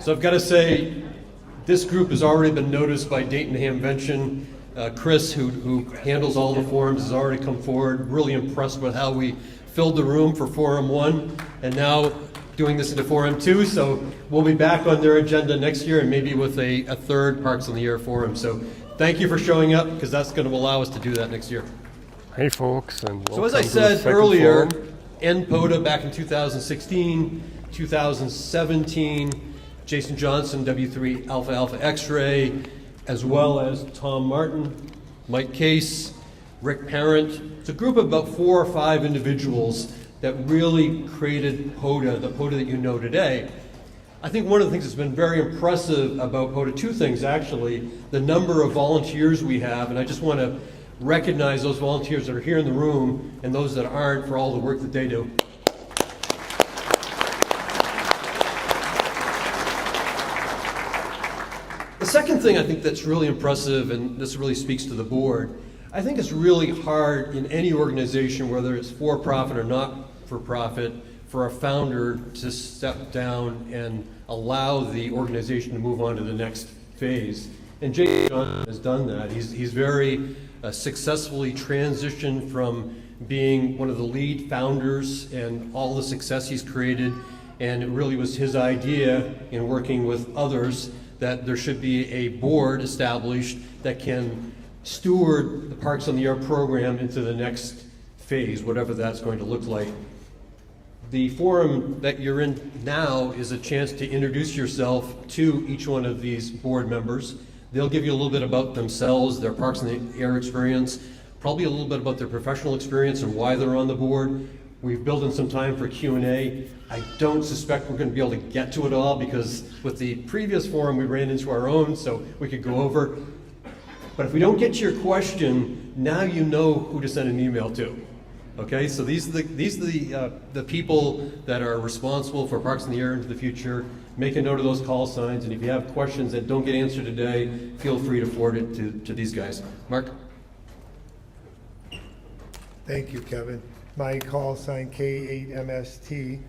So I've got to say, this group has already been noticed by Dayton Hamvention. Chris, who handles all the forums, has already come forward, really impressed with how we filled the room for Forum 1, and now doing this into Forum 2, so we'll be back on their agenda next year and maybe with a third Parks on the Air forum. So thank you for showing up, because that's going to allow us to do that next year. Hey folks, and welcome. So as I said earlier, POTA back in 2016, 2017, Jason Johnson, W3 Alpha Alpha X-Ray, as well as Tom Martin, Mike Case, Rick Parent. It's a group of about 4 or 5 individuals that really created POTA, the POTA that you know today. I think one of the things that's been very impressive about POTA, 2 things actually, the number of volunteers we have, and I just want to recognize those volunteers that are here in the room and those that aren't for all the work that they do. The second thing I think that's really impressive, and this really speaks to the board, I think it's really hard in any organization, whether it's for-profit or not for-profit, for a founder to step down and allow the organization to move on to the next phase. And Jason Johnson has done that. He's very successfully transitioned from being one of the lead founders and all the success he's created, and it really was his idea in working with others that there should be a board established that can steward the Parks on the Air program into the next phase, whatever that's going to look like. The forum that you're in now is a chance to introduce yourself to each one of these board members. They'll give you a little bit about themselves, their Parks on the Air experience, probably a little bit about their professional experience and why they're on the board. We've built in some time for Q&A. I don't suspect we're going to be able to get to it all, because with the previous forum we ran into our own, so we could go over. But if we don't get to your question, now you know who to send an email to. Okay, so these are the people that are responsible for Parks in the Air into the future. Make a note of those call signs, and if you have questions that don't get answered today, feel free to forward it to these guys. Mark? Thank you, Kevin. My call sign K8MST.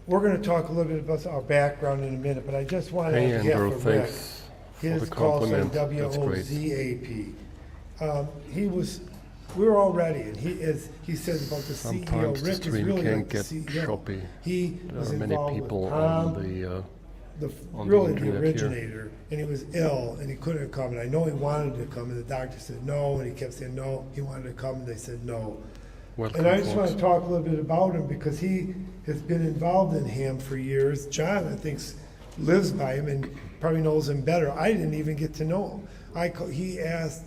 We're going to talk a little bit about our background in a minute, but I just want to Hey, Andrew, for Rick, thanks his for the call sign compliment. That's great. WOZAP. We were all ready, and he says about the Sometimes CEO. the Rick is stream really can't like the get CEO. choppy. He There was are many involved people with on Tom, the really the internet originator, and he was ill and he couldn't come. And I know he wanted to come, and the doctor said no, and he kept saying no. He wanted to come, and they said no. Welcome, And I just want folks. to talk a little bit about him, because he has been involved in HAM for years. John, I think, lives by him and probably knows him better. I didn't even get to know him. He asked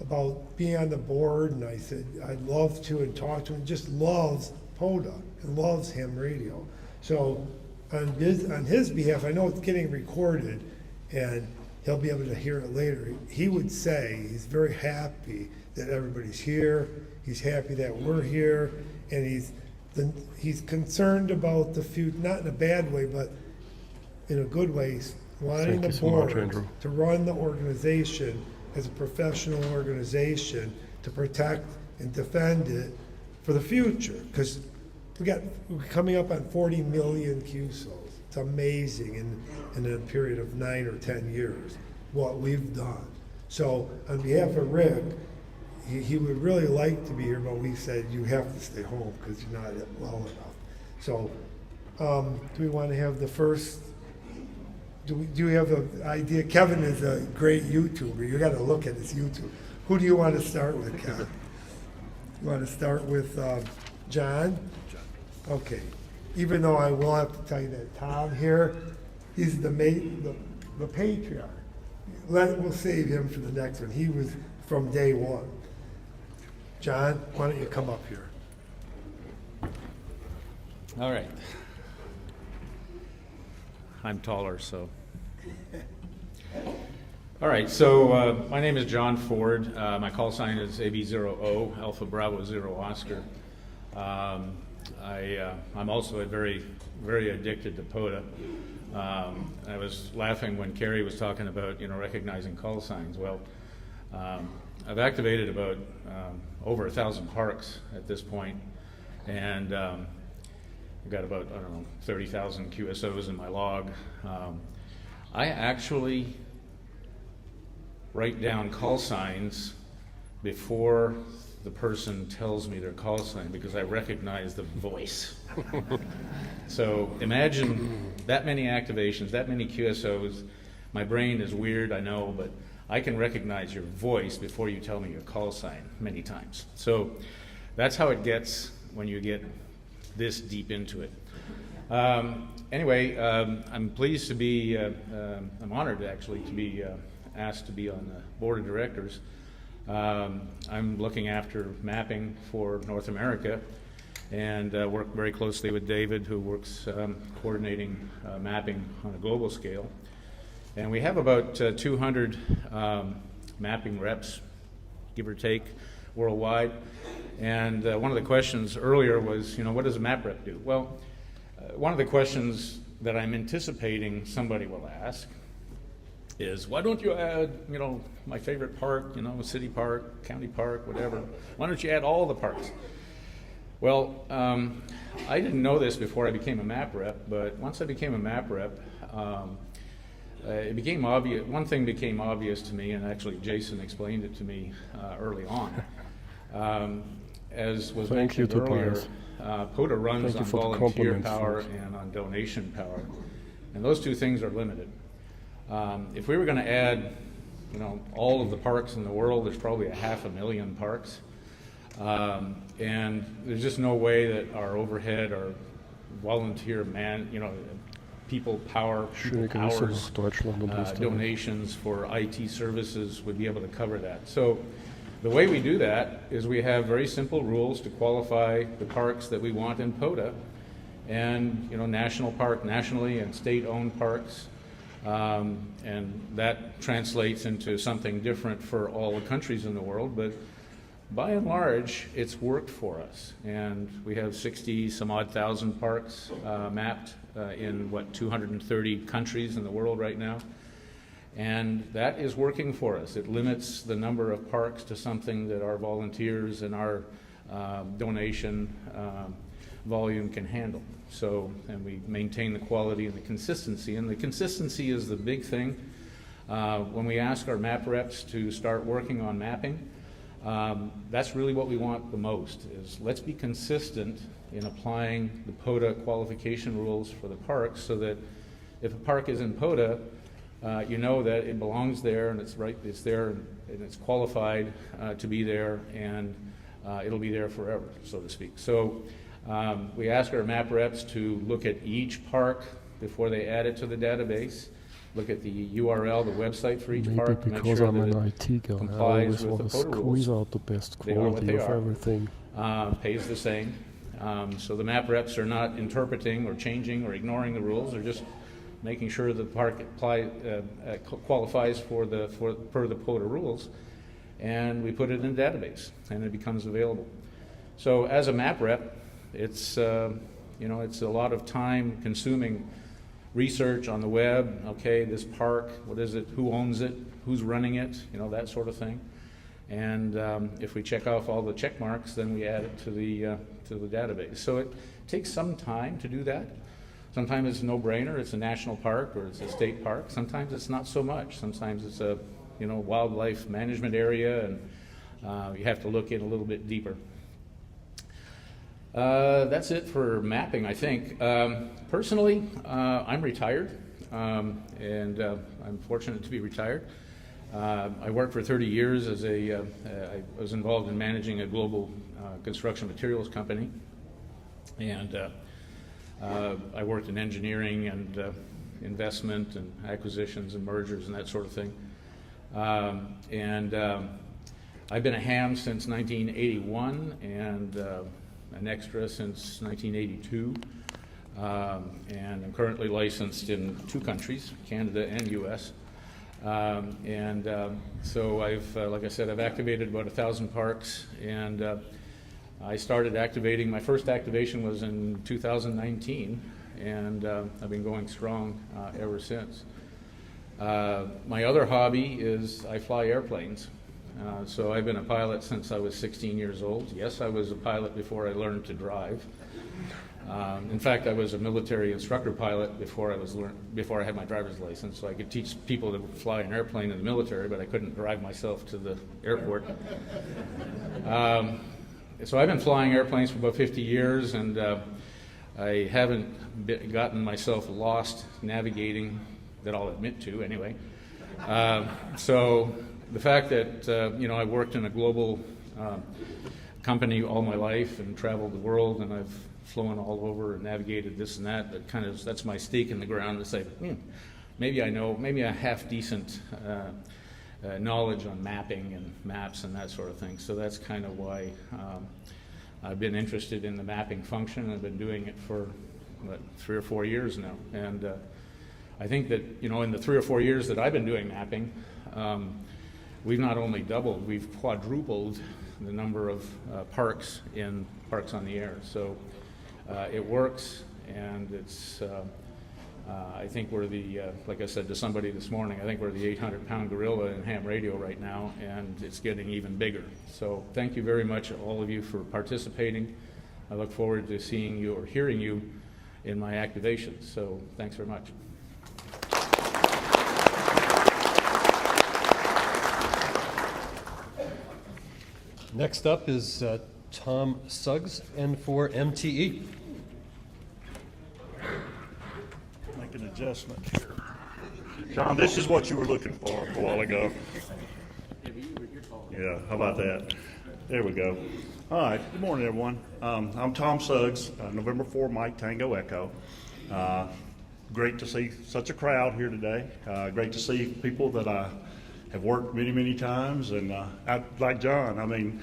about being on the board, and I said I'd love to, and talk to him. Just loves POTA and loves ham radio. So on his behalf, I know it's getting recorded, and he'll be able to hear it later. He would say he's very happy that everybody's here. He's happy that we're here, and he's concerned about the future, not in a bad way, but in a good way. He's wanting the board to run the organization as a professional organization to protect and defend it for the future, because we're coming up on 40 million QSOs. It's amazing in a period of 9 or 10 years what we've done. So on behalf of Rick, he would really like to be here, but we said you have to stay home because you're not well enough. So do we want to have the first? Do you have an idea? Kevin is a great YouTuber. You got to look at his YouTube. Who do you want to start with, Kevin? You want to start with John? Okay. Even though I will have to tell you that Tom here, he's the patriarch. We'll save him for the next one. He was from day one. John, why don't you come up here? All right. I'm taller, so. All right, so my name is John Ford. My call sign is AB0O, Alpha Bravo 0 Oscar. I'm also very addicted to POTA. I was laughing when Kerry was talking about, recognizing call signs. Well, I've activated about over 1,000 parks at this point, and I've got about, I don't know, 30,000 QSOs in my log. I actually write down call signs before the person tells me their call sign because I recognize the voice. So imagine that many activations, that many QSOs. My brain is weird, I know, but I can recognize your voice before you tell me your call sign many times. So that's how it gets when you get this deep into it. Anyway, I'm pleased to be, I'm honored actually to be asked to be on the board of directors. I'm looking after mapping for North America and work very closely with David, who works coordinating mapping on a global scale. And we have about 200 mapping reps, give or take, worldwide. And one of the questions earlier was, what does a map rep do? Well, one of the questions that I'm anticipating somebody will ask is, why don't you add, my favorite park, city park, county park, whatever. Why don't you add all the parks? Well, I didn't know this before I became a map rep, but once I became a map rep, it became obvious. One thing became obvious to me, and actually Jason explained it to me early on. As was Thank you, mentioned earlier, Tobias. POTA runs Thank you on for the volunteer compliments, power folks. and on donation power, and those two things are limited. If we were going to add, all of the parks in the world, there's probably 500,000 parks, and there's just no way that our overhead, our volunteer people power, people Schöne Grüße hours, nach Deutschland und Österreich. donations for IT services would be able to cover that. So the way we do that is we have very simple rules to qualify the parks that we want in POTA, and national park nationally and state-owned parks, and that translates into something different for all the countries in the world. But by and large, it's worked for us, and we have 60 some odd thousand parks mapped in 230 countries in the world right now, and that is working for us. It limits the number of parks to something that our volunteers and our donation volume can handle. So, and we maintain the quality and the consistency, and the consistency is the big thing. When we ask our map reps to start working on mapping, that's really what we want the most, is let's be consistent in applying the POTA qualification rules for the parks, so that if a park is in POTA, you know that it belongs there, and it's there, and it's qualified to be there, and it'll be there forever, so to speak. So we ask our map reps to look at each park before they add it to the database, look at the URL, the website for each Maybe park, to make because sure I'm an that IT guy, I complies always with want the to POTA squeeze rules. out the best They are what quality they of are. everything. Pays the same. So the map reps are not interpreting or changing or ignoring the rules. They're just making sure the park qualifies per the POTA rules, and we put it in a database, and it becomes available. So as a map rep, it's it's a lot of time-consuming research on the web. Okay, this park, what is it? Who owns it? Who's running it? That sort of thing. And if we check off all the check marks, then we add it to the database. So it takes some time to do that. Sometimes it's a no-brainer. It's a national park or it's a state park. Sometimes it's not so much. Sometimes it's a wildlife management area, and you have to look in a little bit deeper. That's it for mapping, I think. Personally, I'm retired, and I'm fortunate to be retired. I worked for 30 years as I was involved in managing a global construction materials company, and I worked in engineering and investment and acquisitions and mergers and that sort of thing. I've been a ham since 1981 and an extra since 1982, and I'm currently licensed in 2 countries, Canada and U.S. So I've, like I said, I've activated about 1,000 parks, and I started activating. My first activation was in 2019, and I've been going strong ever since. My other hobby is I fly airplanes. So I've been a pilot since I was 16 years old. Yes, I was a pilot before I learned to drive. In fact, I was a military instructor pilot before I had my driver's license, so I could teach people to fly an airplane in the military, but I couldn't drive myself to the airport. So I've been flying airplanes for about 50 years, and I haven't gotten myself lost navigating, that I'll admit to anyway. So the fact that I worked in a global company all my life and traveled the world, and I've flown all over and navigated this and that, that's my stake in the ground to say, maybe I have decent knowledge on mapping and maps and that sort of thing. So that's kind of why I've been interested in the mapping function. I've been doing it for 3 or 4 years now, and I think that in the 3 or 4 years that I've been doing mapping, we've not only doubled, we've quadrupled the number of parks on the air. So it works, and it's. I think we're like I said to somebody this morning, I think we're the 800-pound gorilla in ham radio right now, and it's getting even bigger. So thank you very much, all of you, for participating. I look forward to seeing you or hearing you in my activations. So thanks very much. Next up is Tom Suggs, and for MTE. Make an adjustment here. John, this is what you were looking for a while ago. Yeah, how about that? There we go. All right, good morning, everyone. I'm Tom Suggs, November 4 Mike Tango Echo. Great to see such a crowd here today. Great to see people that I have worked many, many times. And like John, I mean,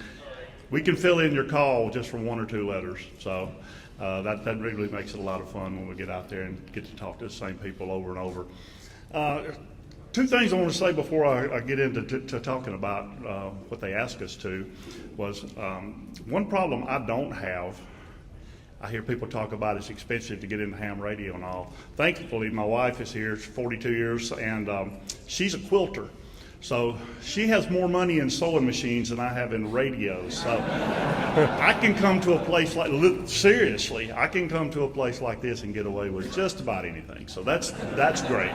we can fill in your call just from 1 or 2 letters. So that really makes it a lot of fun when we get out there and get to talk to the same people over and over. 2 things I want to say before I get into talking about what they asked us to was one problem I don't have. I hear people talk about it's expensive to get into ham radio and all. Thankfully, my wife is here, she's 42 years, and she's a quilter. So she has more money in sewing machines than I have in radios. So I can come to a place like, seriously, I can come to a place like this and get away with just about anything. So that's great.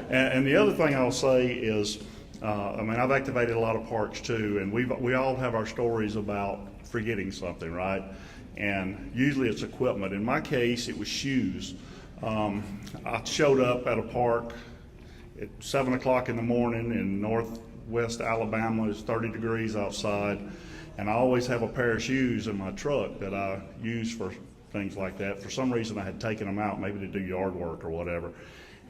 And the other thing I'll say is, I've activated a lot of parks too, and we all have our stories about forgetting something, right? And usually it's equipment. In my case, it was shoes. I showed up at a park at 7 o'clock in the morning in northwest Alabama. It's 30 degrees outside, and I always have a pair of shoes in my truck that I use for things like that. For some reason, I had taken them out, maybe to do yard work or whatever.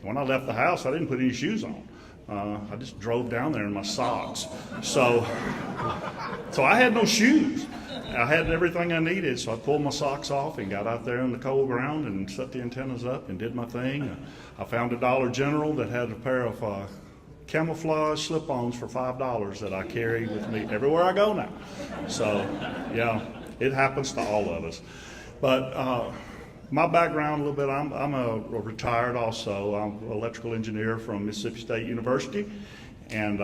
When I left the house, I didn't put any shoes on. I just drove down there in my socks. So I had no shoes. I had everything I needed, so I pulled my socks off and got out there in the cold ground and set the antennas up and did my thing. I found a Dollar General that had a pair of camouflage slip-ons for $5 that I carry with me everywhere I go now. So, yeah, it happens to all of us. But my background a little bit, I'm a retired also. I'm an electrical engineer from Mississippi State University, and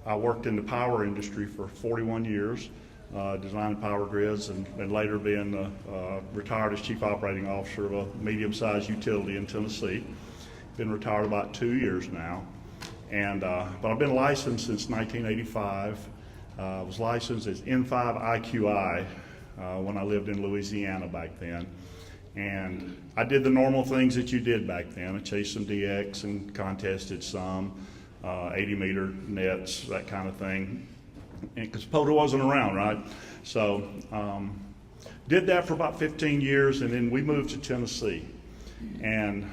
I worked in the power industry for 41 years. Designing power grids, and later being retired as chief operating officer of a medium-sized utility in Tennessee. Been retired about 2 years now, and but I've been licensed since 1985. I was licensed as N5IQI when I lived in Louisiana back then, and I did the normal things that you did back then. I chased some DX and contested some 80-meter nets, that kind of thing. Because POTA wasn't around, right? So did that for about 15 years, and then we moved to Tennessee. And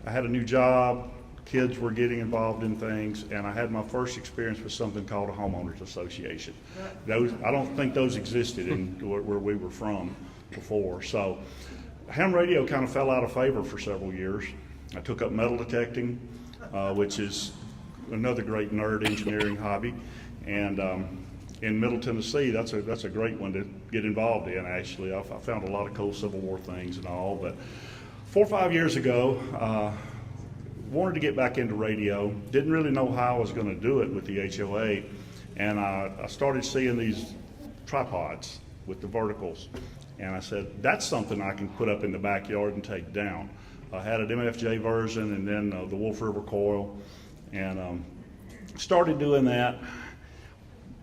I had a new job, kids were getting involved in things, and I had my first experience with something called a homeowners association. I don't think those existed in where we were from before. So ham radio kind of fell out of favor for several years. I took up metal detecting, which is another great nerd engineering hobby. And in Middle Tennessee, that's a great one to get involved in, actually. I found a lot of cool Civil War things and all. But 4 or 5 years ago, wanted to get back into radio. Didn't really know how I was going to do it with the HOA. And I started seeing these tripods with the verticals. And I said, that's something I can put up in the backyard and take down. I had an MFJ version and then the Wolf River coil, and started doing that.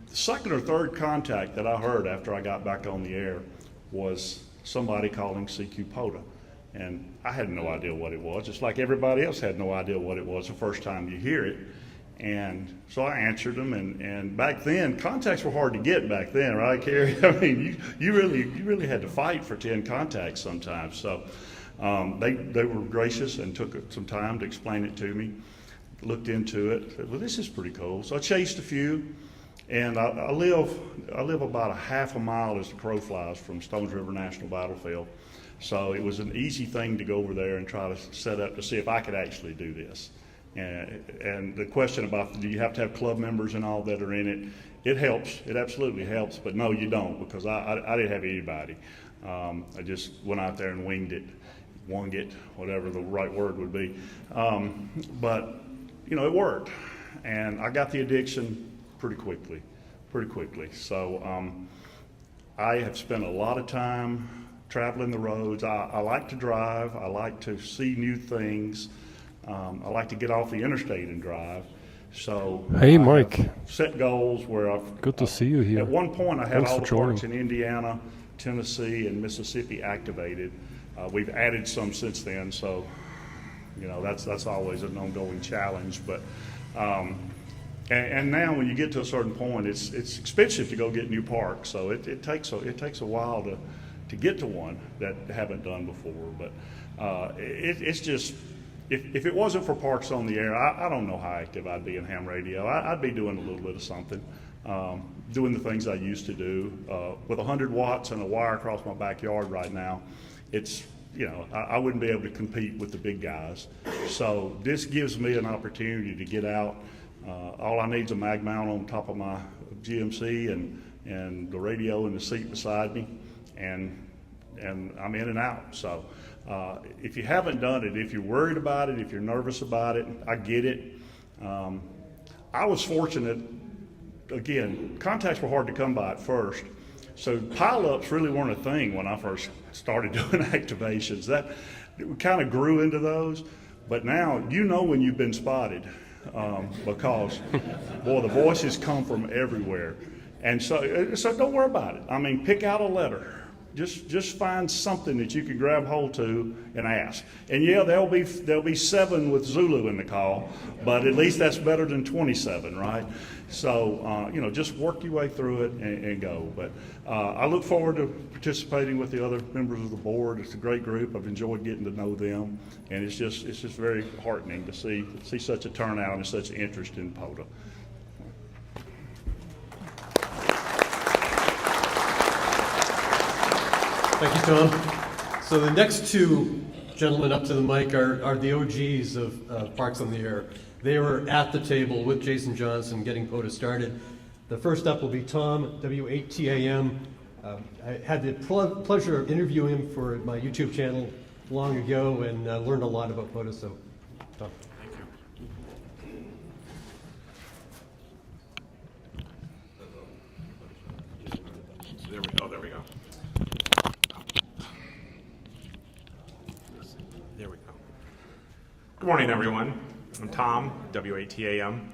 The second or third contact that I heard after I got back on the air was somebody calling CQ POTA. And I had no idea what it was, just like everybody else had no idea what it was the first time you hear it. And so I answered them, and back then, contacts were hard to get back then, right, Kerry? I mean, you really had to fight for 10 contacts sometimes. So they were gracious and took some time to explain it to me, looked into it, said, well, this is pretty cool. So I chased a few, and I live about a half a mile as the crow flies from Stones River National Battlefield. So it was an easy thing to go over there and try to set up to see if I could actually do this. And the question about do you have to have club members and all that are in it, it helps. It absolutely helps. But no, you don't, because I didn't have anybody. I just went out there and winged it, whatever the right word would be. But, you know, it worked. And I got the addiction pretty quickly. So I have spent a lot of time traveling the roads. I like to drive. I like to see new things. I like to get off the interstate and drive. So Hey, I Mike. have set goals where I've Good to see you here. At one point, I had Thanks all for the parks joining. in Indiana, Tennessee, and Mississippi activated. We've added some since then, so you know that's always an ongoing challenge. But and now when you get to a certain point, it's expensive to go get new parks, so it takes a while to get to one that haven't done before. But it's just. If it wasn't for Parks on the Air, I don't know how active I'd be in ham radio. I'd be doing a little bit of something, doing the things I used to do. With 100 watts and a wire across my backyard right now, it's, you know, I wouldn't be able to compete with the big guys. So this gives me an opportunity to get out. All I need is a mag mount on top of my GMC and the radio in the seat beside me, and I'm in and out. So if you haven't done it, if you're worried about it, if you're nervous about it, I get it. I was fortunate, again, contacts were hard to come by at first. So pile-ups really weren't a thing when I first started doing activations. That kind of grew into those. But now, you know when you've been spotted, because, boy, the voices come from everywhere. And so don't worry about it. I mean, pick out a letter. Just find something that you can grab hold to and ask. And yeah, there'll be 7 with Zulu in the call, but at least that's better than 27, right? So you know, just work your way through it and go. But I look forward to participating with the other members of the board. It's a great group. I've enjoyed getting to know them, and it's just very heartening to see such a turnout and such interest in POTA. Thank you, Tom. So the next two gentlemen up to the mic are the OGs of Parks on the Air. They were at the table with Jason Johnson getting POTA started. The first up will be Tom, W8TAM. I had the pleasure of interviewing him for my YouTube channel long ago and learned a lot about POTA. So, Tom. There we go. There we go. Good morning, everyone. I'm Tom, W8TAM.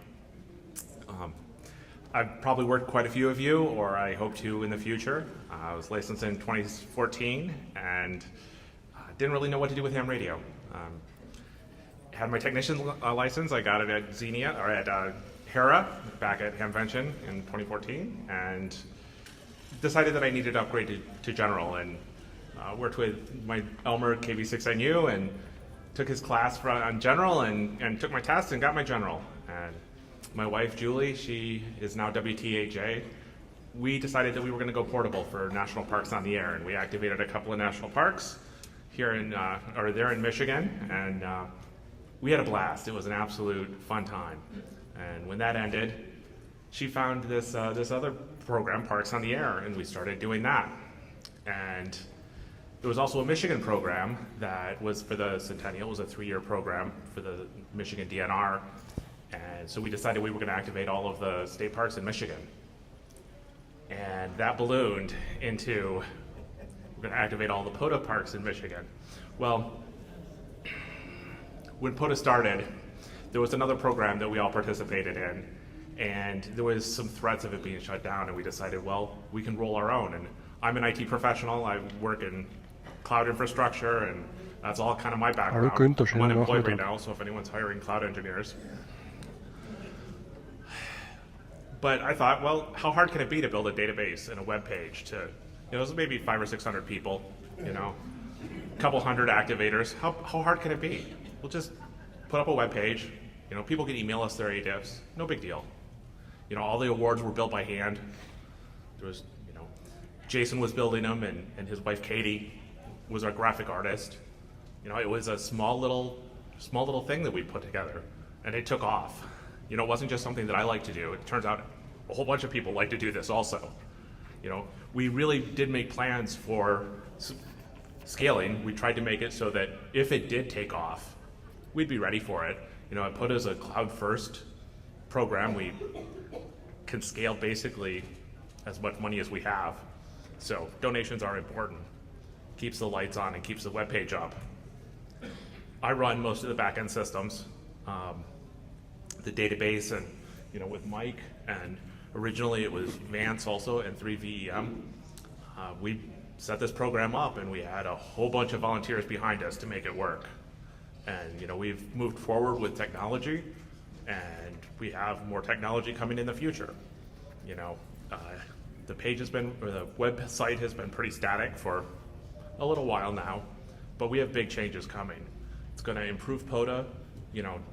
I've probably worked quite a few of you, or I hope to in the future. I was licensed in 2014 and didn't really know what to do with ham radio. Had my technician license. I got it at Xenia, or at Hera, back at Hamvention in 2014, and decided that I needed to upgrade to general, and worked with my Elmer KV6NU and took his class on general and took my test and got my general. And my wife Julie, she is now WTAJ. We decided that we were going to go portable for National Parks on the Air, and we activated a couple of national parks here there in Michigan, and we had a blast. It was an absolute fun time. And when that ended, she found this other program, Parks on the Air, and we started doing that. And there was also a Michigan program that was for the Centennial. It was a 3-year program for the Michigan DNR. And And so we decided we were going to activate all of the state parks in Michigan. And that ballooned into, we're going to activate all the POTA parks in Michigan. Well, when POTA started, there was another program that we all participated in, and there was some threats of it being shut down, and we decided, well, we can roll our own. And I'm an IT professional. I work in cloud infrastructure, and that's all kind of my background. I'm unemployed right now, so if anyone's hiring cloud engineers. But I thought, well, how hard can it be to build a database and a web page to, maybe 500 or 600 people, a couple hundred activators. How hard can it be? We'll just put up a web page. People can email us their ADIFs. No big deal. All the awards were built by hand. There was, Jason was building them, and his wife Katie was our graphic artist. It was a small little thing that we put together, and it took off. It wasn't just something that I like to do. It turns out a whole bunch of people like to do this also. We really did make plans for scaling. We tried to make it so that if it did take off, we'd be ready for it. At POTA as a cloud-first program, we can scale basically as much money as we have. So donations are important. Keeps the lights on and keeps the web page up. I run most of the back-end systems, the database, and with Mike, and originally it was Vance also and 3VEM. We set this program up, and we had a whole bunch of volunteers behind us to make it work. And we've moved forward with technology, and we have more technology coming in the future. The page has been, or the website has been pretty static for a little while now, but we have big changes coming. It's going to improve POTA.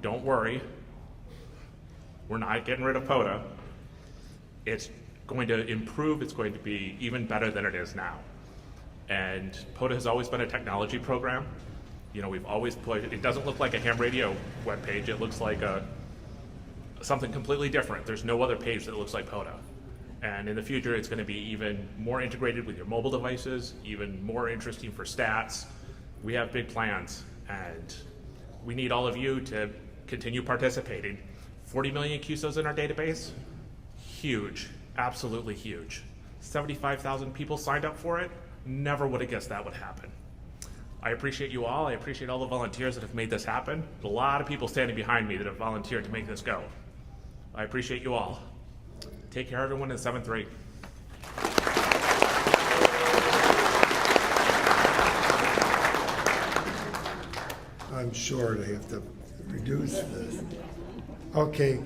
Don't worry. We're not getting rid of POTA. It's going to improve. It's going to be even better than it is now. And POTA has always been a technology program. We've always put, it doesn't look like a ham radio webpage. It looks like something completely different. There's no other page that looks like POTA. And in the future, it's going to be even more integrated with your mobile devices, even more interesting for stats. We have big plans, and we need all of you to continue participating. 40 million QSOs in our database, huge, absolutely huge. 75,000 people signed up for it. Never would have guessed that would happen. I appreciate you all. I appreciate all the volunteers that have made this happen. There's a lot of people standing behind me that have volunteered to make this go. I appreciate you all. Take care, everyone, in 7-3. I'm short, I have to reduce this. Okay,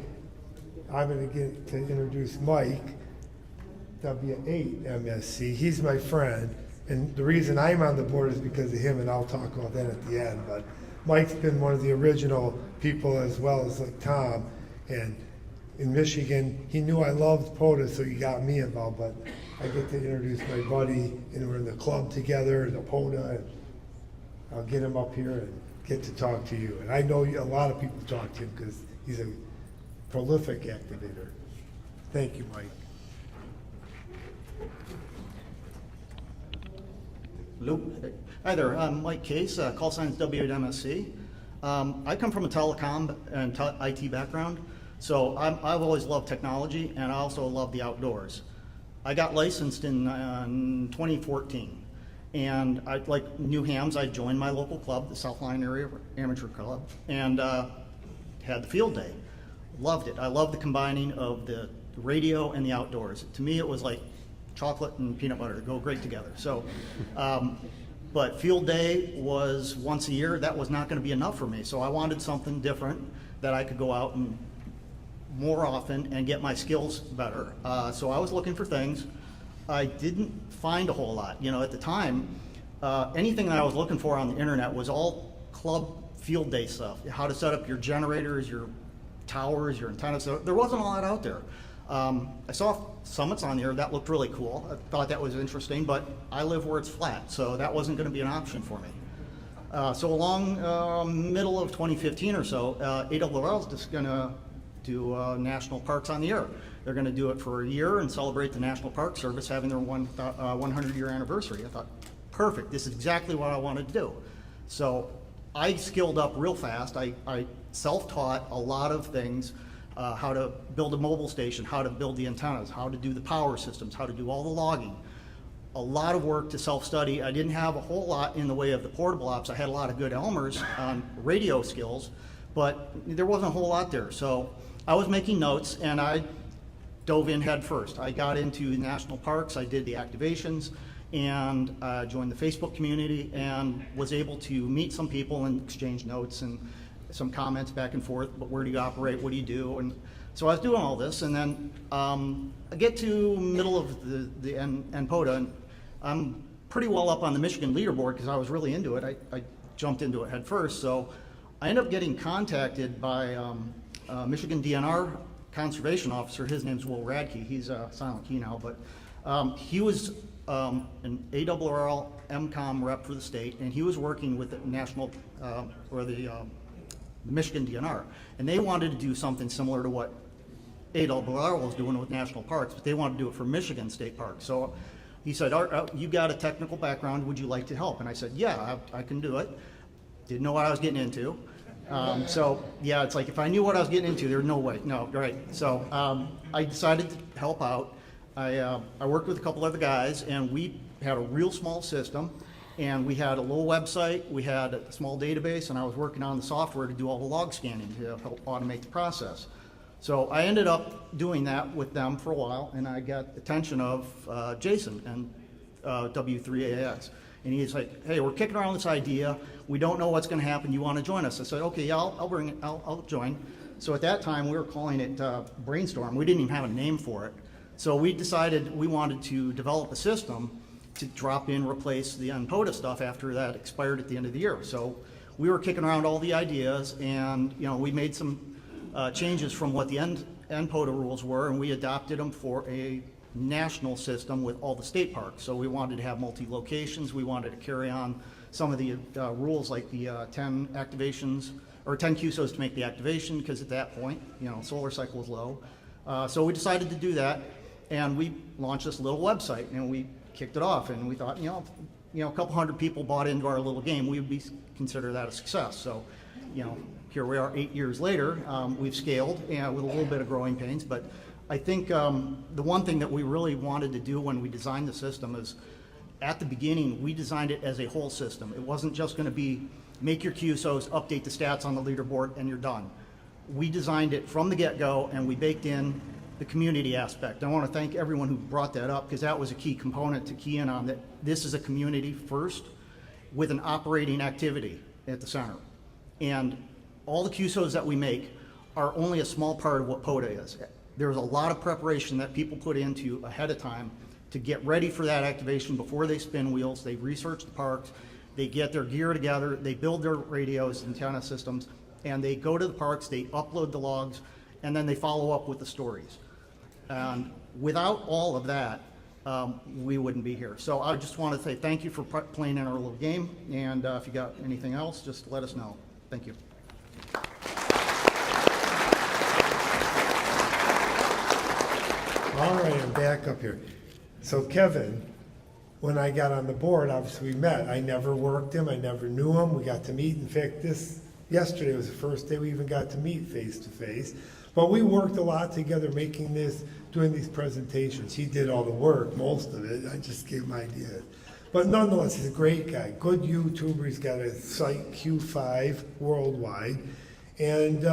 I'm going to get to introduce Mike, W8 MSC. He's my friend, and the reason I'm on the board is because of him, and I'll talk about that at the end. But Mike's been one of the original people, as well as like Tom, and in Michigan, he knew I loved POTA, so he got me involved. But I get to introduce my buddy, and we're in the club together, the POTA, and I'll get him up here and get to talk to you. And I know a lot of people talk to him because he's a prolific activator. Thank you, Mike. Hello. Hi there. I'm Mike Case, call signs W8MSC. I come from a telecom and IT background, so I've always loved technology, and I also love the outdoors. I got licensed in 2014, and like new hams, I joined my local club, the Southline Area Amateur Club, and had the field day. Loved it. I loved the combining of the radio and the outdoors. To me, it was like chocolate and peanut butter go great together. So, but field day was once a year. That was not going to be enough for me. So I wanted something different that I could go out and more often and get my skills better. So I was looking for things. I didn't find a whole lot. At the time, anything that I was looking for on the internet was all club field day stuff. How to set up your generators, your towers, your antennas. So there wasn't a lot out there. I saw summits on here that looked really cool. I thought that was interesting, but I live where it's flat, so that wasn't going to be an option for me. So along middle of 2015 or so, AWL is just going to do National Parks on the Air. They're going to do it for a year and celebrate the National Park Service having their 100-year anniversary. I thought, perfect, this is exactly what I wanted to do. So I skilled up real fast. I self-taught a lot of things. how to build a mobile station, how to build the antennas, how to do the power systems, how to do all the logging. A lot of work to self-study. I didn't have a whole lot in the way of the portable ops. I had a lot of good Elmers on radio skills, but there wasn't a whole lot there. So I was making notes, and I dove in head first. I got into national parks, I did the activations, and joined the Facebook community, and was able to meet some people and exchange notes and some comments back and forth, but where do you operate, what do you do? And so I was doing all this, and then I get to middle of the POTA, and I'm pretty well up on the Michigan leaderboard because I was really into it. I jumped into it head first, so I ended up getting contacted by Michigan DNR conservation officer. His name's Will Radke. He's a silent key now, but he was an ARRL MCOM rep for the state, and he was working with the national or the Michigan DNR, and they wanted to do something similar to what ARRL was doing with national parks, but they wanted to do it for Michigan state parks. So he said, you got a technical background, would you like to help? And I said, yeah, I can do it. Didn't know what I was getting into. So yeah, it's like if I knew what I was getting into, there's no way. No, right. So I decided to help out. I worked with a couple other guys, and we had a real small system, and we had a little website, we had a small database, and I was working on the software to do all the log scanning to help automate the process. So I ended up doing that with them for a while, and I got the attention of Jason and W3AX. And he's like, hey, we're kicking around this idea. We don't know what's going to happen. You want to join us? I said, okay, yeah, I'll bring it. I'll join. So at that time, we were calling it Brainstorm. We didn't even have a name for it. So we decided we wanted to develop a system to drop in, replace the POTA stuff after that expired at the end of the year. So we were kicking around all the ideas, and we made some changes from what the POTA rules were, and we adopted them for a national system with all the state parks. So we wanted to have multi-locations. We wanted to carry on some of the rules, like the 10 activations or 10 QSOs to make the activation, because at that point, solar cycle was low. So we decided to do that, and we launched this little website, and we kicked it off, and we thought, a couple hundred people bought into our little game, we would consider that a success. So, here we are 8 years later. We've scaled, and with a little bit of growing pains, but I think the one thing that we really wanted to do when we designed the system is, at the beginning, we designed it as a whole system. It wasn't just going to be make your QSOs, update the stats on the leaderboard, and you're done. We designed it from the get-go, and we baked in the community aspect. I want to thank everyone who brought that up, because that was a key component to key in on, that this is a community first with an operating activity at the center. And all the QSOs that we make are only a small part of what POTA is. There's a lot of preparation that people put into ahead of time to get ready for that activation before they spin wheels. They research the parks, they get their gear together, they build their radios, antenna systems, and they go to the parks, they upload the logs, and then they follow up with the stories. And without all of that, we wouldn't be here. So I just want to say thank you for playing in our little game, and if you got anything else, just let us know. Thank you. All right, I'm back up here. So Kevin, when I got on the board, obviously we met. I never worked him, I never knew him. We got to meet. In fact, yesterday was the first day we even got to meet face to face. But we worked a lot together making this, doing these presentations. He did all the work, most of it. I just gave him ideas. But nonetheless, he's a great guy. Good YouTuber. He's got a site, Q5, worldwide. And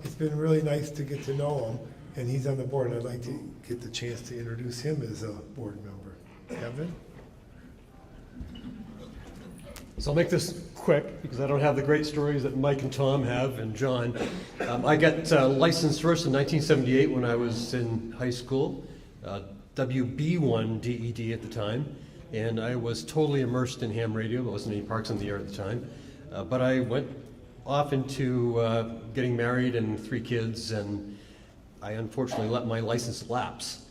it's been really nice to get to know him. And he's on the board. And I'd like to get the chance to introduce him as a board member. Kevin? So I'll make this quick because I don't have the great stories that Mike and Tom have and John. I got licensed first in 1978 when I was in high school, WB1 DED at the time, and I was totally immersed in ham radio. There wasn't any parks in the air at the time. But I went off into getting married and 3 kids, and I unfortunately let my license lapse.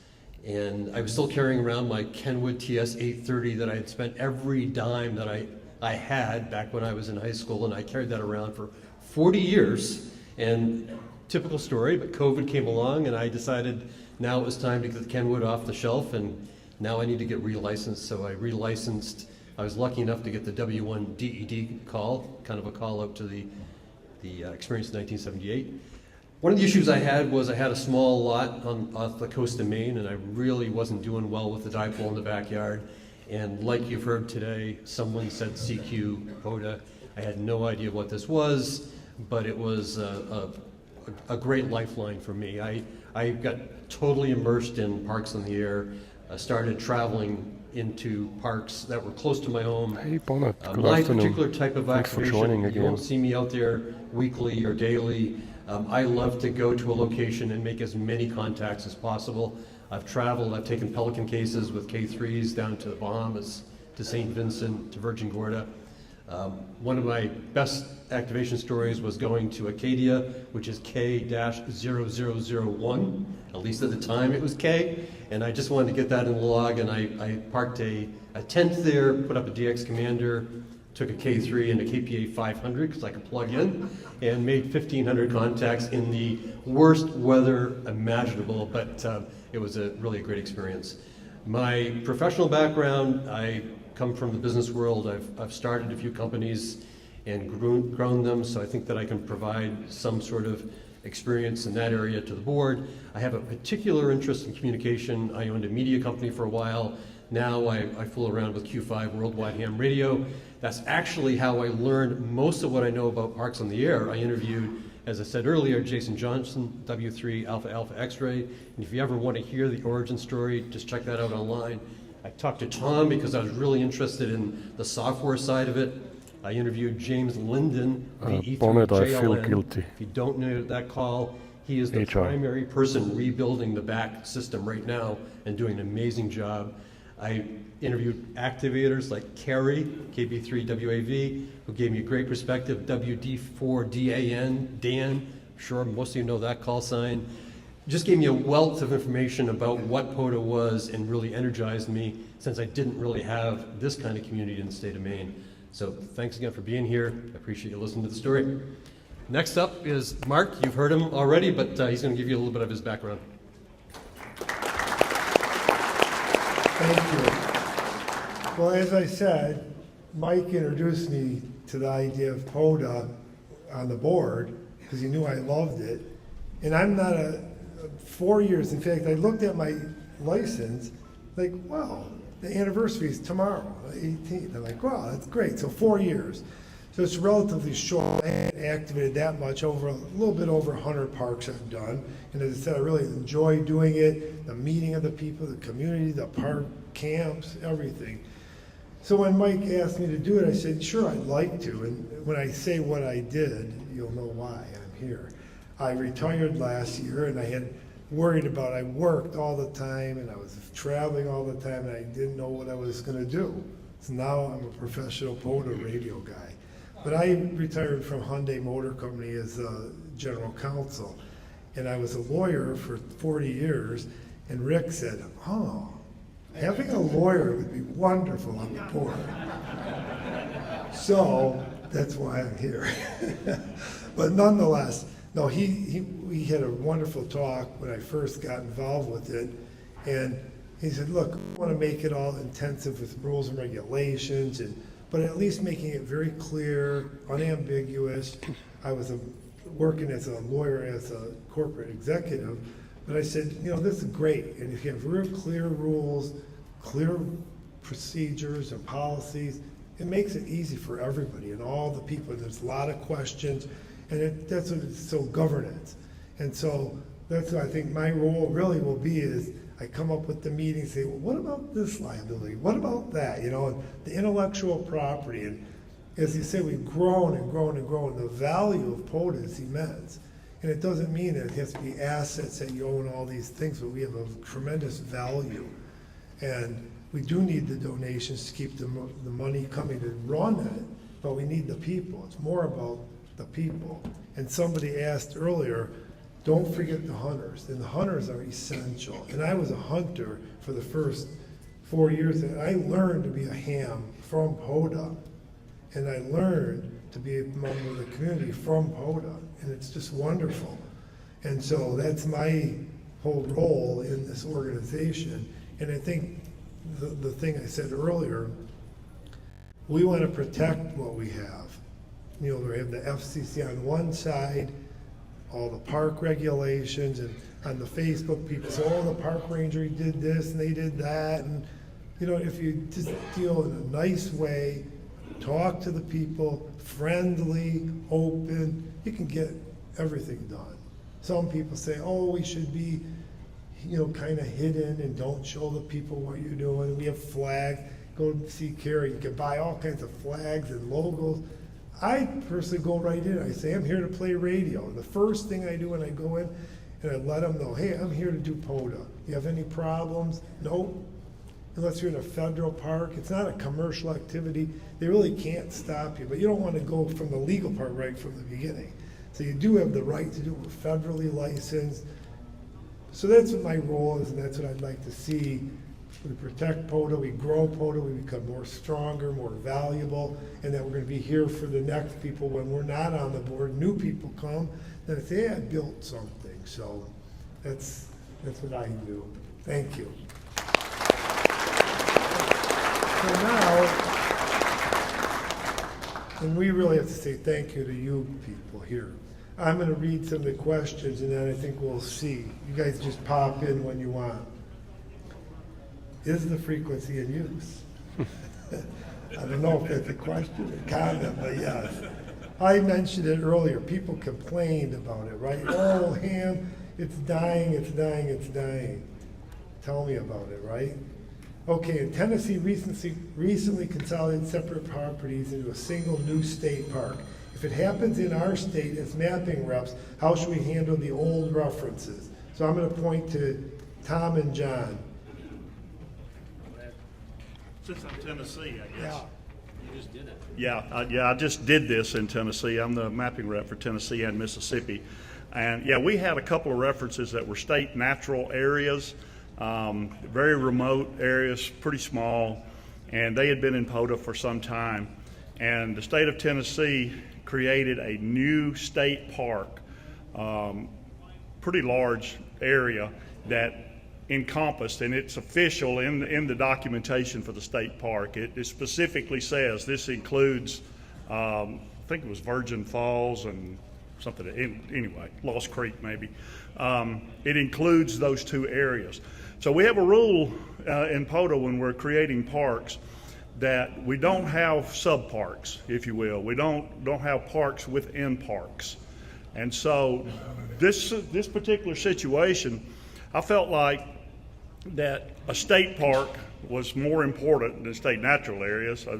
And I was still carrying around my Kenwood TS 830 that I had spent every dime that I had back when I was in high school, and I carried that around for 40 years. And typical story, but COVID came along, and I decided now it was time to get the Kenwood off the shelf, and now I need to get relicensed. So I relicensed. I was lucky enough to get the W1 DED call, kind of a call out to the experience in 1978. One of the issues I had was I had a small lot off the coast of Maine, and I really wasn't doing well with the dipole in the backyard. And like you've heard today, someone said CQ, POTA. I had no idea what this was, but it was a great lifeline for me. I got totally immersed in parks in the air. I started traveling into parks that were close to my home. Hey, Bonnet, good My afternoon. particular type of Thanks for activation, joining you again. won't see me out there weekly or daily. I love to go to a location and make as many contacts as possible. I've traveled, I've taken Pelican cases with K3s down to the Bahamas, to St. Vincent, to Virgin Gorda. One of my best activation stories was going to Acadia, which is K-0001. At least at the time it was K. And I just wanted to get that in the log, and I parked a tent there, put up a DX Commander, took a K3 and a KPA 500 because I could plug in, and made 1,500 contacts in the worst weather imaginable, but it was really a great experience. My professional background, I come from the business world. I've started a few companies and grown them, so I think that I can provide some sort of experience in that area to the board. I have a particular interest in communication. I owned a media company for a while. Now I fool around with Q5 Worldwide Ham Radio. That's actually how I learned most of what I know about parks on the air. I interviewed, as I said earlier, Jason Johnson, W3 Alpha Alpha X-Ray. And if you ever want to hear the origin story, just check that out online. I talked to Tom because I was really interested in the software side of it. I interviewed James Linden, the Bonnet, I feel E3JLN. guilty. If you don't know that call, he is the HR. primary person rebuilding the back system right now and doing an amazing job. I interviewed activators like Kerry, KB3WAV, who gave me a great perspective, WD4DAN, Dan, I'm sure most of you know that call sign. Just gave me a wealth of information about what POTA was and really energized me since I didn't really have this kind of community in the state of Maine. So thanks again for being here. I appreciate you listening to the story. Next up is Mark. You've heard him already, but he's going to give you a little bit of his background. Thank you. Well, as I said, Mike introduced me to the idea of POTA on the board because he knew I loved it. And I'm not 4 years. In fact, I looked at my license, like, wow, the anniversary is tomorrow, the 18th. I'm like, wow, that's great. So 4 years. So it's relatively short. I haven't activated that much, over a little bit over 100 parks I've done. And as I said, I really enjoy doing it, the meeting of the people, the community, the park camps, everything. So when Mike asked me to do it, I said, sure, I'd like to. And when I say what I did, you'll know why I'm here. I retired last year, and I had worried about, I worked all the time, and I was traveling all the time, and I didn't know what I was going to do. So now I'm a professional POTA radio guy. But I retired from Hyundai Motor Company as a general counsel, and I was a lawyer for 40 years, and Rick said, oh, having a lawyer would be wonderful on the board. So that's why I'm here. But nonetheless, no, we had a wonderful talk when I first got involved with it, and he said, look, we want to make it all intensive with rules and regulations, but at least making it very clear, unambiguous. I was working as a lawyer, as a corporate executive, but I said, this is great, and if you have real clear rules, clear procedures and policies, it makes it easy for everybody and all the people. There's a lot of questions, and that's what it's, so governance. And so that's what I think my role really will be is I come up with the meeting, say, well, what about this liability? What about that? And the intellectual property. And as you say, we've grown and grown and grown. The value of POTA is immense. And it doesn't mean that it has to be assets that you own all these things, but we have a tremendous value. And we do need the donations to keep the money coming to run it, but we need the people. It's more about the people. And somebody asked earlier, don't forget the hunters, and the hunters are essential. And I was a hunter for the first 4 years, and I learned to be a ham from POTA, and I learned to be a member of the community from POTA, and it's just wonderful. And so that's my whole role in this organization. And I think the thing I said earlier, we want to protect what we have. We have the FCC on one side, all the park regulations, and on the Facebook, people say, oh, the park ranger did this and they did that. And, you know, if you just deal in a nice way, talk to the people, friendly, open, you can get everything done. Some people say, oh, we should be, you know, kind of hidden and don't show the people what you're doing. We have flags. Go see Carrie. You can buy all kinds of flags and logos. I personally go right in. I say, I'm here to play radio. And the first thing I do when I go in, and I let them know, hey, I'm here to do POTA. You have any problems? Nope. Unless you're in a federal park. It's not a commercial activity. They really can't stop you. But you don't want to go from the legal part right from the beginning. So you do have the right to do it. We're federally licensed. So that's what my role is, and that's what I'd like to see. We protect POTA, we grow POTA, we become more stronger, more valuable, and that we're going to be here for the next people when we're not on the board. New people come, then I say, hey, I built something. So that's what I do. Thank you. So now, and we really have to say thank you to you people here. I'm going to read some of the questions, and then I think we'll see. You guys just pop in when you want. Is the frequency in use? I don't know if that's a question or comment, but yes. I mentioned it earlier. People complained about it, right? Oh, Ham, it's dying, it's dying, it's dying. Tell me about it, right? Okay, in Tennessee recently consolidated separate properties into a single new state park. If it happens in our state as mapping reps, how should we handle the old references? So I'm going to point to Tom and John. Since I'm Tennessee, I guess. Yeah. You just did it. Yeah, I just did this in Tennessee. I'm the mapping rep for Tennessee and Mississippi. And yeah, we had a couple of references that were state natural areas, very remote areas, pretty small, and they had been in POTA for some time. And the state of Tennessee created a new state park, pretty large area that encompassed, and it's official in the documentation for the state park. It specifically says this includes, I think it was Virgin Falls and something, anyway, Lost Creek maybe. It includes those two areas. So we have a rule in POTA when we're creating parks that we don't have sub-parks, if you will. We don't have parks within parks. And so this particular situation, I felt like that a state park was more important than state natural areas. I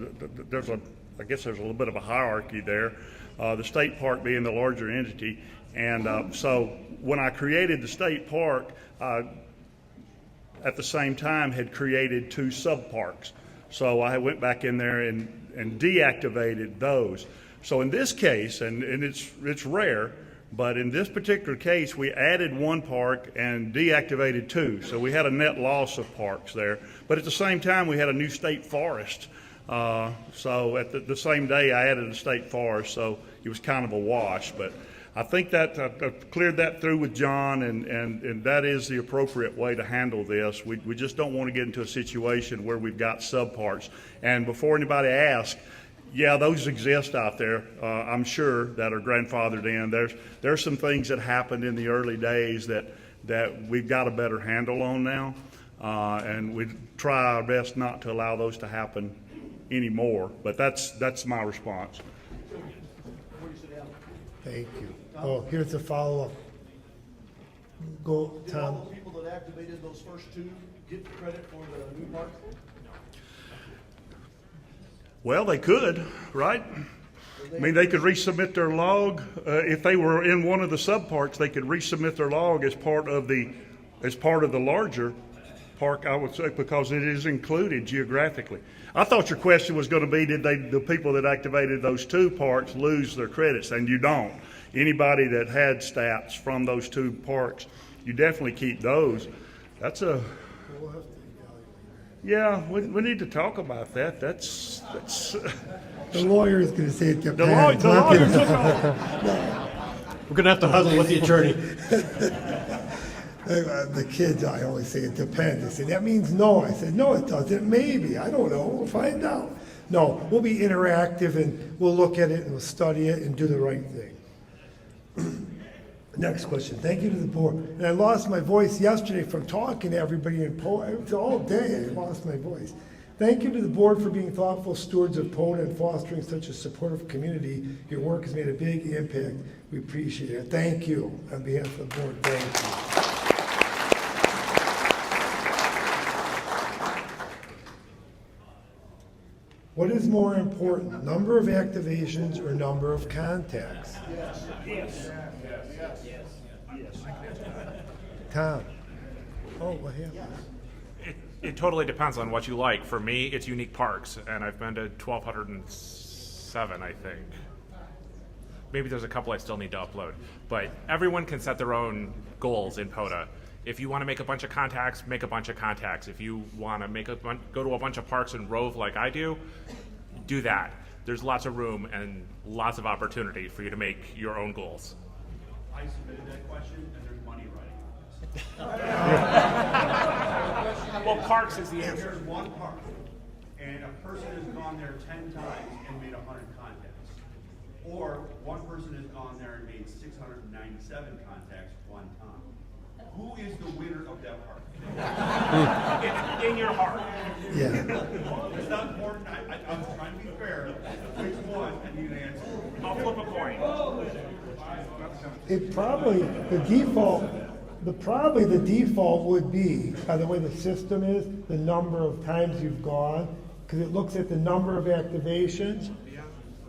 guess there's a little bit of a hierarchy there. The state park being the larger entity. And so when I created the state park, at the same time had created two sub-parks. So I went back in there and deactivated those. So in this case, and it's rare, but in this particular case, we added one park and deactivated two. So we had a net loss of parks there. But at the same time, we had a new state forest. So at the same day, I added a state forest. So it was kind of a wash. But I think that I cleared that through with John, and that is the appropriate way to handle this. We just don't want to get into a situation where we've got subparks. And before anybody asks, yeah, those exist out there, I'm sure, that are grandfathered in. There's some things that happened in the early days that we've got a better handle on now, and we try our best not to allow those to happen anymore. But that's my response. Thank you. Oh, here's a follow-up. Go, Did all Tom. the people that activated those first two get credit for the new park? Well, they could, right? I mean, they could resubmit their log. If they were in one of the subparks, they could resubmit their log as part of the larger park, I would say, because it is included geographically. I thought your question was going to be, did the people that activated those two parks lose their credits? And you don't. Anybody that had stats from those two parks, you definitely keep those. Yeah, we need to talk about that. That's The lawyer is going to say it the depends. lawyer. We're going to have to huddle with the attorney. The kids, I always say it depends. They say, that means no. I said, no, it doesn't. Maybe. I don't know. We'll find out. No, we'll be interactive, and we'll look at it, and we'll study it and do the right thing. Next question. Thank you to the board. And I lost my voice yesterday from talking to everybody in POTA. It was all day I lost my voice. Thank you to the board for being thoughtful stewards of POTA and fostering such a supportive community. Your work has made a big impact. We appreciate it. Thank you. On behalf of the board, thank you. What is more important, number of activations or number of contacts? Yes. Tom? Oh, what happened? It totally depends on what you like. For me, it's unique parks, and I've been to 1,207, I think. Maybe there's a couple I still need to upload. But everyone can set their own goals in POTA. If you want to make a bunch of contacts, make a bunch of contacts. If you want to go to a bunch of parks and rove like I do that. There's lots of room and lots of opportunity for you to make your own goals. I submitted that question, and there's money writing. Well, parks is the answer. There's one park, and a person has gone there 10 times and made 100 contacts. Or one person has gone there and made 697 contacts one time. Who is the winner of that park? It's in your heart. Yeah. It's not important. I'm trying to be fair. Which one? I need an answer. I'll flip a coin. It probably, the default would be, by the way the system is, the number of times you've gone, because it looks at the number of activations,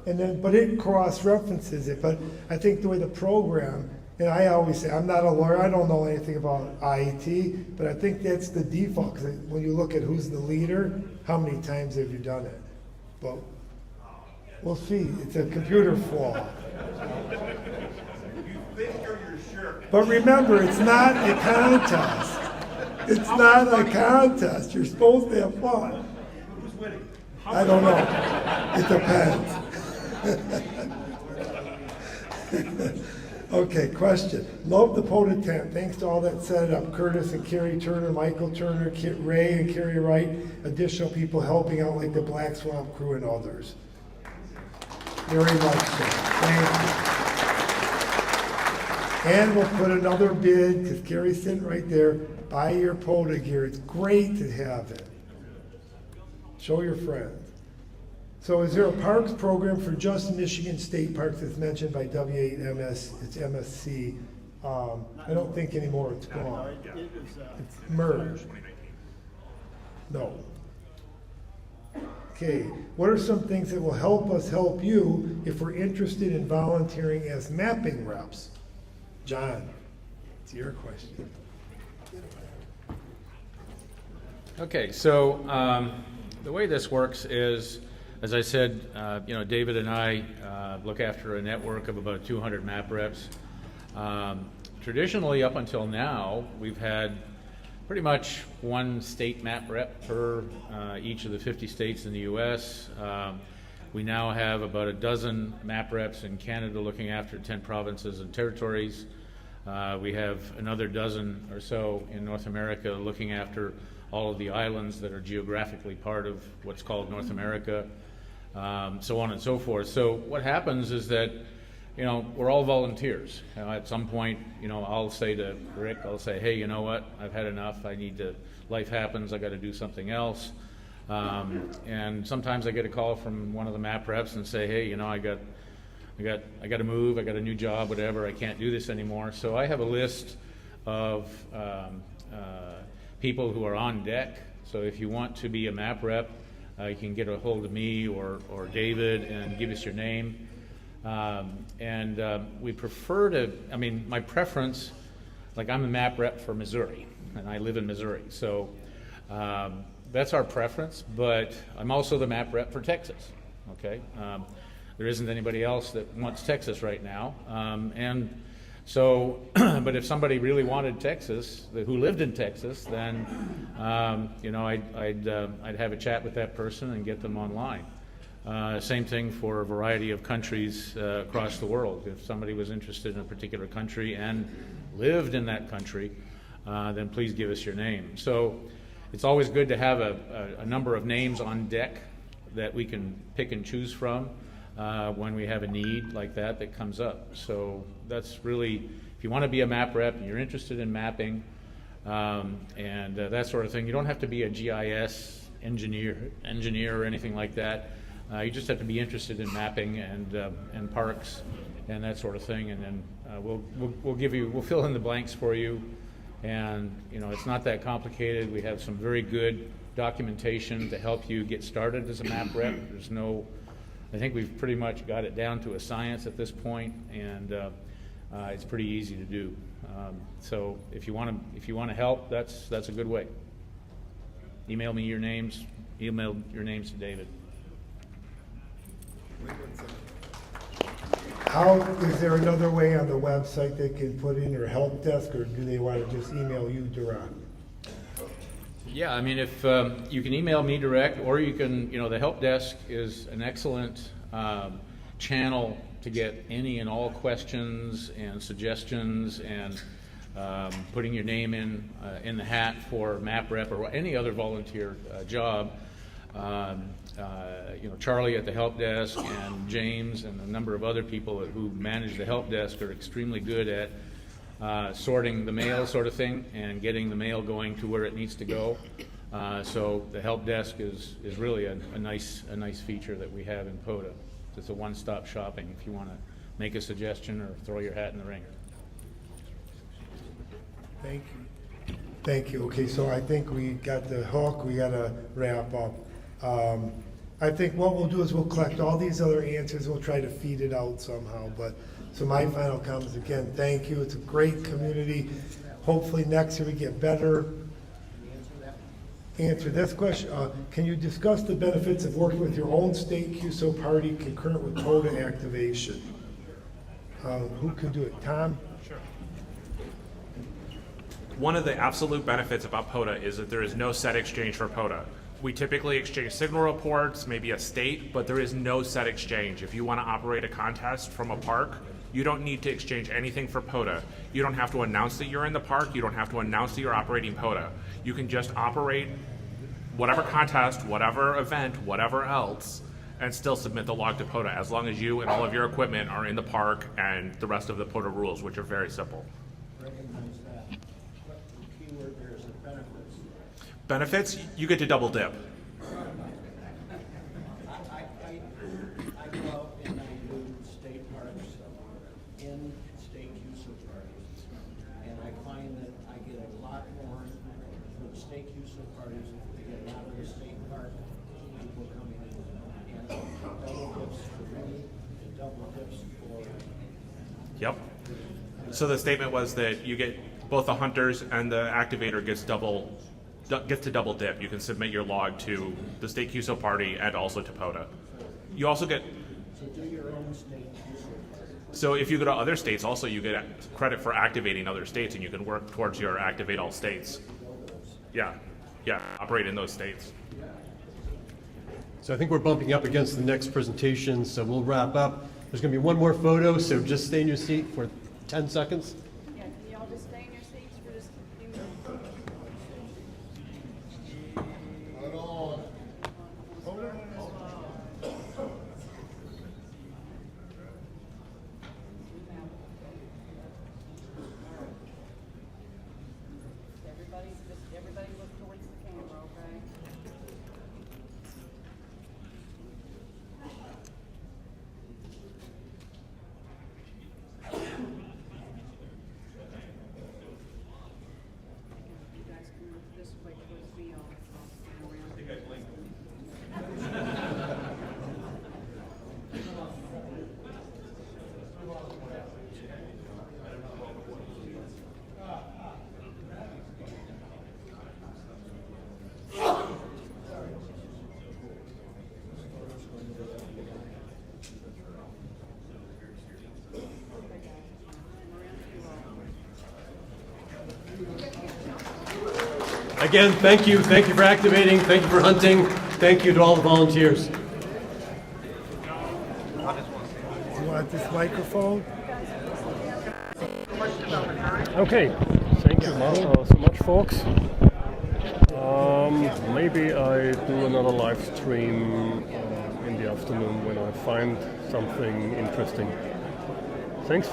and then, but it cross-references it. But I think the way the program, and I always say, I'm not a lawyer, I don't know anything about IT, but I think that's the default, because when you look at who's the leader, how many times have you done it? Well, we'll see. It's a computer flaw. You think you're sure. But remember, it's not a contest. It's not a contest. You're supposed to have fun. Who's winning? I don't know. It depends. Okay, question. Love the POTA tent. Thanks to all that set it up. Curtis and Carrie Turner, Michael Turner, Ray and Carrie Wright, additional people helping out like the Black Swamp crew and others. Very much so. Thank you. And we'll put another bid, because Carrie's sitting right there, buy your POTA gear. It's great to have it. Show your friends. So is there a parks program for just Michigan State Parks that's mentioned by W8MS? It's MSC. I don't think anymore. It's gone. It's merged. No. Okay. What are some things that will help us help you if we're interested in volunteering as mapping reps? John, it's your question. Okay, so the way this works is, as I said, David and I look after a network of about 200 map reps. Traditionally, up until now, we've had pretty much one state map rep per each of the 50 states in the U.S. We now have about a dozen map reps in Canada looking after 10 provinces and territories. We have another dozen or so in North America looking after all of the islands that are geographically part of what's called North America, so on and so forth. So what happens is that, we're all volunteers. At some point, I'll say to Rick, I'll say, hey, you know what, I've had enough. Life happens, I got to do something else. And sometimes I get a call from one of the map reps and say, hey, I got to move, I got a new job, whatever, I can't do this anymore. So I have a list of people who are on deck. So if you want to be a map rep, you can get a hold of me or David and give us your name. We prefer to, my preference, like I'm a map rep for Missouri, and I live in Missouri. So that's our preference, but I'm also the map rep for Texas, okay? There isn't anybody else that wants Texas right now. But if somebody really wanted Texas, who lived in Texas, then, I'd have a chat with that person and get them online. Same thing for a variety of countries across the world. If somebody was interested in a particular country and lived in that country, then please give us your name. So it's always good to have a number of names on deck that we can pick and choose from when we have a need like that comes up. So that's really, if if you want to be a map rep and you're interested in mapping and that sort of thing, you don't have to be a GIS engineer or anything like that. You just have to be interested in mapping and parks and that sort of thing, and then we'll fill in the blanks for you. And it's not that complicated. We have some very good documentation to help you get started as a map rep. I think we've pretty much got it down to a science at this point, and it's pretty easy to do. So if you want to help, that's a good way. Email your names to David. Is there another way on the website they can put in their help desk, or do they want to just email you direct? Yeah, I mean, if you can email me direct, or you can, the help desk is an excellent channel to get any and all questions and suggestions, and putting your name in the hat for map rep or any other volunteer job. Charlie at the help desk and James and a number of other people who manage the help desk are extremely good at sorting the mail sort of thing and getting the mail going to where it needs to go. So the help desk is really a nice feature that we have in POTA. It's a one-stop shopping if you want to make a suggestion or throw your hat in the ring. Thank you. Okay, so I think we got the hook. We got to wrap up. I think what we'll do is we'll collect all these other answers. We'll try to feed it out somehow. So my final comments again, thank you. It's a great community. Hopefully next year we get better. Answer this question. Can you discuss the benefits of working with your own state QSO party concurrent with POTA activation? Who can do it? Tom? Sure. One of the absolute benefits about POTA is that there is no set exchange for POTA. We typically exchange signal reports, maybe a state, but there is no set exchange. If you want to operate a contest from a park, you don't need to exchange anything for POTA. You don't have to announce that you're in the park. You don't have to announce that you're operating POTA. You can just operate whatever contest, whatever event, whatever else, and still submit the log to POTA as long as you and all of your equipment are in the park and the rest of the POTA rules, which are very simple. Recognize that. But the key word there is the benefits. Benefits, you get to double dip. I go out and I do state parks in state QSO parties, and I find that I get a lot more for the state QSO parties. I get a lot of the state park people coming in, and double dips for me, and double dips for. Yep. So the statement was that you get both the hunters and the activator gets to double dip. You can submit your log to the state QSO party and also to POTA. You also get. So do your own state QSO party. So if you go to other states, also you get credit for activating other states, and you can work towards your activate all states. Yeah, operate in those states. So I think we're bumping up against the next presentation, so we'll wrap up. There's going to be one more photo, so just stay in your seat for 10 seconds. Yeah, can y'all just stay in your seats for just a few minutes? Everybody look towards the camera, okay? You guys can look this way towards me, I'll stand around. Again, thank you. Thank you for activating. Thank you for hunting. Thank you to all the volunteers. You want this microphone? Okay, thank you so much, folks. Maybe I do another live stream in the afternoon when I find something interesting.